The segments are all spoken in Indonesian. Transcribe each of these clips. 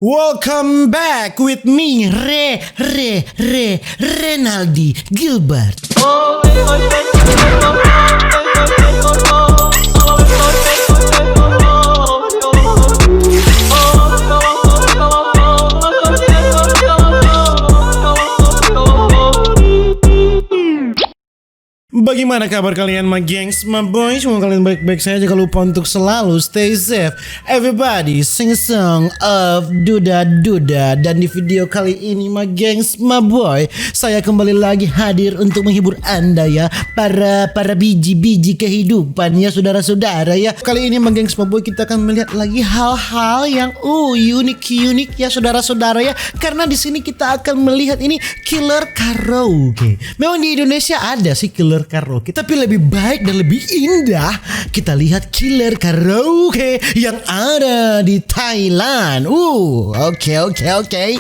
Welcome back with me, Renaldi Gilbert. Bagaimana kabar kalian, my gengs, my boys? Semoga kalian baik-baik saja. Jangan lupa untuk selalu stay safe. Everybody sing a song of Duda Duda. Dan di video kali ini, my gengs, my boy, saya kembali lagi hadir untuk menghibur anda ya, para biji-biji kehidupan ya, saudara-saudara ya. Kali ini, my gengs, my boy, kita akan melihat lagi hal-hal yang unik ya, saudara-saudara ya. Karena di sini kita akan melihat ini killer karaoke. Memang di Indonesia ada sih killer karaoke, tapi lebih baik dan lebih indah kita lihat killer karaoke yang ada di Thailand. Oke.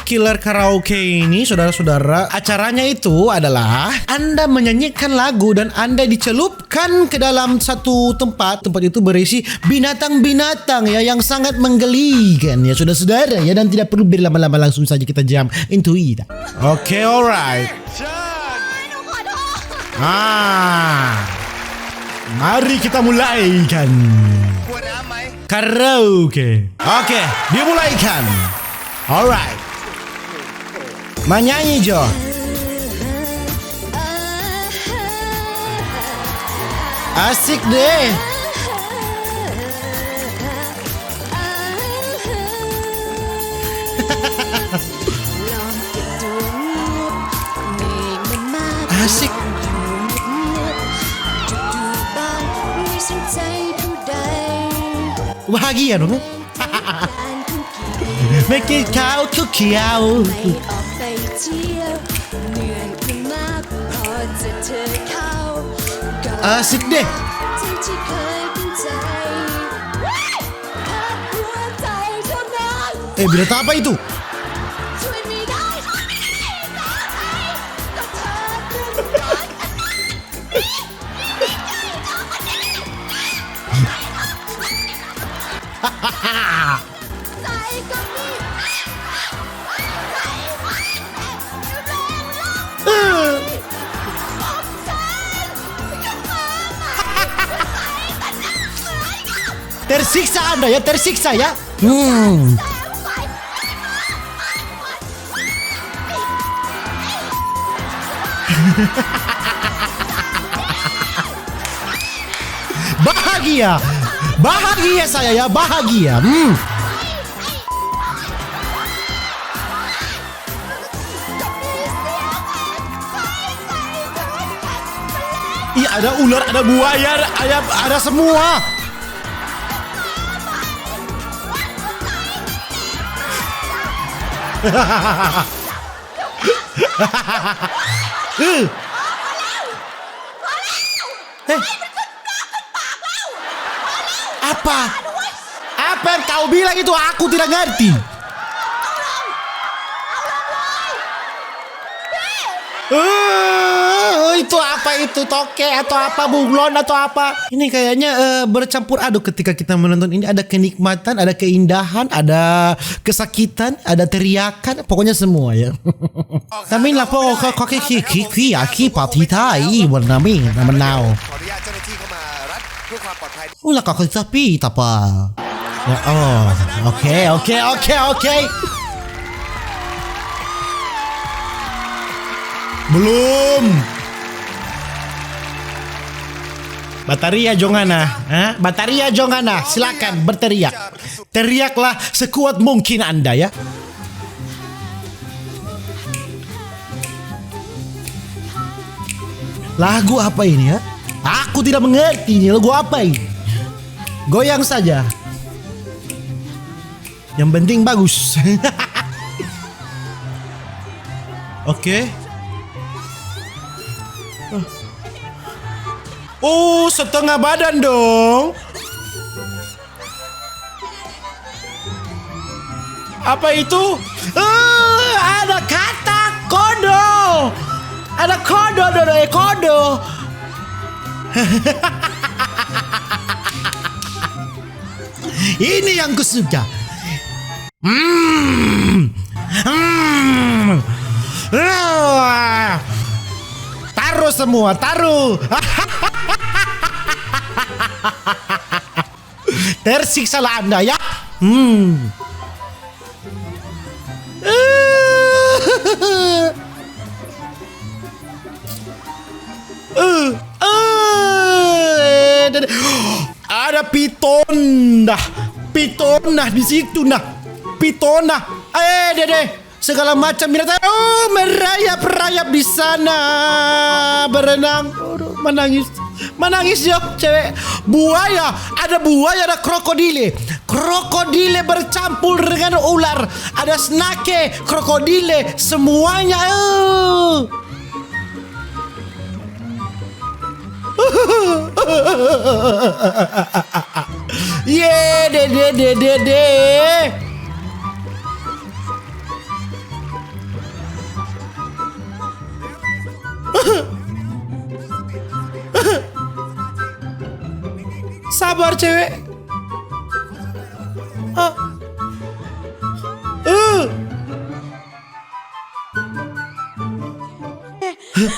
Killer karaoke ini, saudara-saudara, acaranya itu adalah Anda menyanyikan lagu dan Anda dicelupkan ke dalam satu tempat. Tempat itu berisi binatang-binatang ya yang sangat menggelikan ya, saudara-saudara ya, dan tidak perlu berlama-lama, langsung saja kita jump into it. Oke, alright. Mari kita mulaikan karaoke. Oke, dimulaikan. Alright. Menyanyi Jo. Asik deh. Asik. Bahagia dong. Make it kau kiau. Asik deh. Binatang apa itu? Tersiksa Anda ya, tersiksa ya. Bahagia saya ya, bahagia. Iya, ada ular, ada buaya, ada semua. Apa yang kau bilang itu? Aku tidak ngerti. Itu apa itu? Toke atau apa? Bunglon atau apa? Ini kayaknya bercampur aduk ketika kita menonton ini. Ada kenikmatan, ada keindahan, ada kesakitan, ada teriakan, pokoknya semua ya. Tapi lah pokoknya pati Thai warna ming menau. Ulah kok tapi apa? Oke. Belum. Bataria Jongana, silakan berteriak. Teriaklah sekuat mungkin Anda ya. Lagu apa ini ya? Aku tidak mengerti ini lagu apa ini. Goyang saja. Yang penting bagus. Oke. Setengah badan dong. Apa itu? Ada kata kodo. Ada kodo. Ini yang kusuka. Taruh semua, taruh. Tersiksalah Anda ya. Ada piton dah di situ nah. Piton dah. Dede. Segala macam binatang. Merayap di sana. Berenang. Menangis ya cewek. Buaya. Ada buaya, ada krokodile. Krokodile bercampur dengan ular. Ada snake, krokodile, semuanya. Dede. Sabar cewek.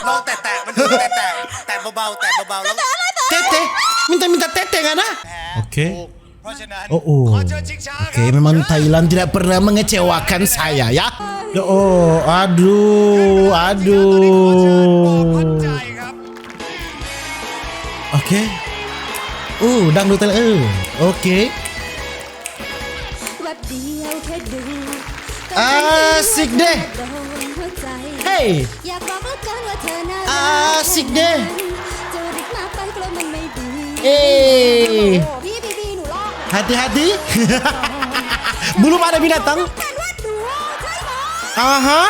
ลองแตะมันดูแตะเบาๆแล้ว Tete, minta tete kan? Oke. เพราะฉะนั้น Oh. ขอเชิญชิงช้าค Oke, รับ memang Thailand tidak pernah mengecewakan saya ya. Aduh. มั่นใจครับ Oke. Dangdut Thailand. Oke. Asik deh. Hey. Asik deh. Hati-hati. Belum ada binatang. Aha.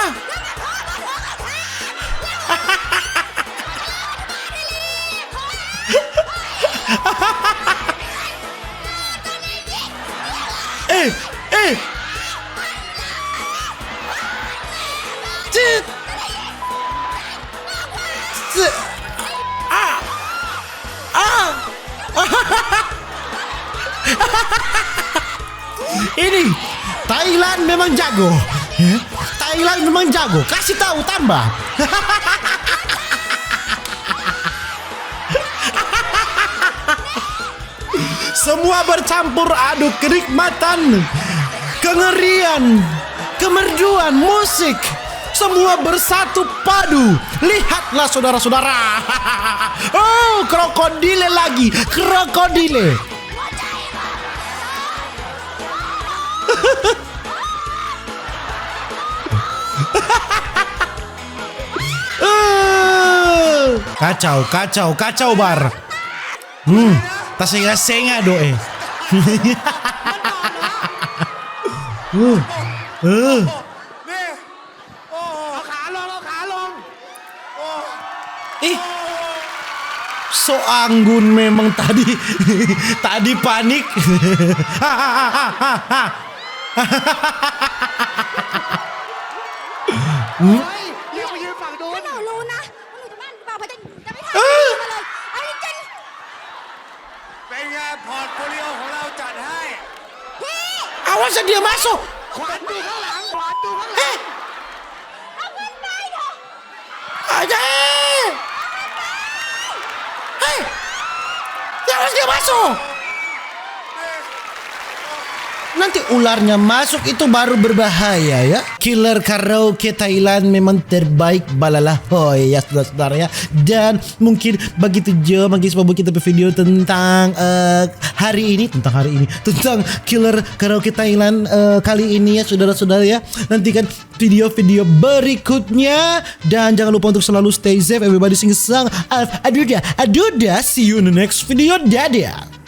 Cit. Ini Thailand memang jago. Thailand memang jago. Kasih tahu tambah. Semua bercampur aduk kenikmatan, kengerian, kemerduan, musik. Semua bersatu padu. Lihatlah saudara-saudara. Krokodile lagi. Krokodile. Kacau bar. Tasenga doe. นี่เอาขาลง So anggun memang tadi. Tadi panik. เฮ้ยเรียกไปยืนฝั่งนู้น หนูรู้นะว่าหนูจะบ้านหรือเปล่าเพราะจะไม่ทำมาเลยเอาจริง เป็นไงพอร์ตโฟลิโอของเราจัดให้ Awas dia masuk. ขวานดูข้างหลัง เอาเงินไปเถอะ Aja. Hei. Awas dia masuk. Nanti ularnya masuk itu baru berbahaya ya. Killer karaoke Thailand memang terbaik balalahoy ya saudara-saudara ya. Dan mungkin begitu Jo bagi sebab kita video tentang hari ini tentang killer karaoke Thailand kali ini ya saudara-saudara ya. Nantikan video-video berikutnya dan jangan lupa untuk selalu stay safe, everybody sing song aduda. See you in the next video. Dadah.